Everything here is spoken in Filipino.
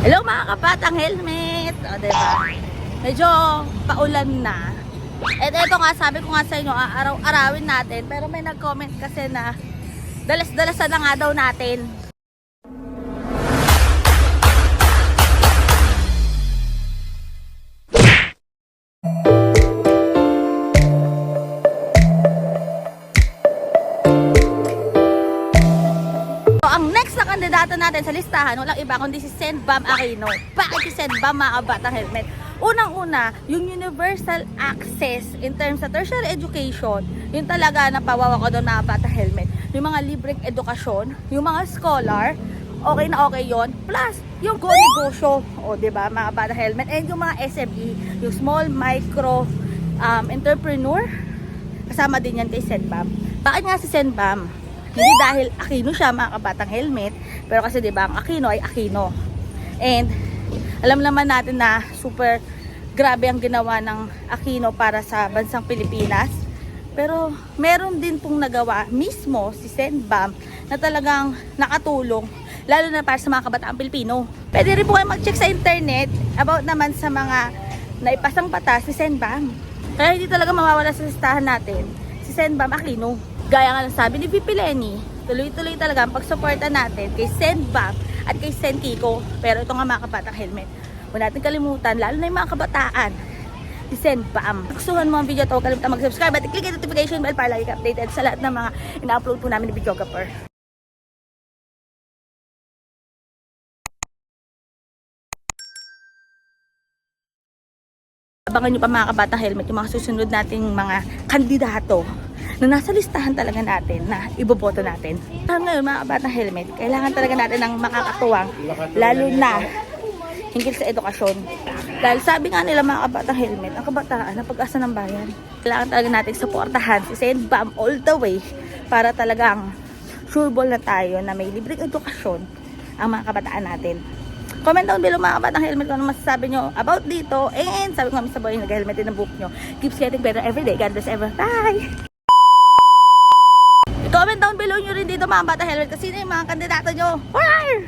Hello mga kabatang helmet! O, diba? Medyo paulan na. At ito nga, sabi ko nga sa inyo, araw-arawin natin. Pero may nag-comment kasi na dalas-dalasan na nga daw natin. Ang next na kandidato natin sa listahan, walang iba kundi si Senbam Aquino. Bakit si Senbam mga kabatang helmet? Unang-una, yung universal access in terms of tertiary education, yung talaga napawawa ko doon mga kabatang helmet. Yung mga libreng edukasyon, yung mga scholar, okay na okay yon. Plus, yung go negosyo, o diba mga kabatang helmet, and yung mga SME, yung small micro entrepreneur, kasama din yan kay Senbam. Bakit nga si Senbam? Hindi dahil Aquino siya mga kabatang helmet, pero kasi diba ang Aquino ay Aquino. And alam naman natin na super grabe ang ginawa ng Aquino para sa bansang Pilipinas. Pero meron din pong nagawa mismo si Senbam na talagang nakatulong, lalo na para sa mga kabataang Pilipino. Pwede rin po kayo mag-check sa internet about naman sa mga naipasang batas ni Senbam. Kaya hindi talaga mawawala sa listahan natin si Senbam Aquino. Gaya nga ng sabi ni VP Lenny, tuloy-tuloy talaga ang pagsuporta natin kay Senbam at kay Sen Kiko. Pero ito nga mga kabatang helmet, huwag natin kalimutan, lalo na yung mga kabataan, si Senbam. Nakusuhan mo ang video ito, huwag kalimutan mag-subscribe at i-click ang notification bell para lagi ka updated sa lahat ng mga ina-upload po namin ni Videographer. Abangan nyo pa mga kabatang helmet yung mga susunod nating mga kandidato na nasa listahan talaga natin na iboboto natin. Ngayon mga kabatang helmet, kailangan talaga natin ng makakatuwang, lalo na hinggil sa edukasyon. Dahil sabi nga nila mga kabatang helmet, ang kabataan ang pag-asa ng bayan. Kailangan talaga natin suportahan si Senbam all the way para talagang sureball na tayo na may libreng edukasyon ang mga kabataan natin. Comment down below mga kabatang helmet kung ano masasabi nyo about dito. And sabi ko kami sa boy, nag-helmet din ang book nyo. Keeps getting better every day. God bless ever. Bye! Comment down below nyo rin dito mga kabatang helmet kasi sino yung mga kandidato nyo. Fire!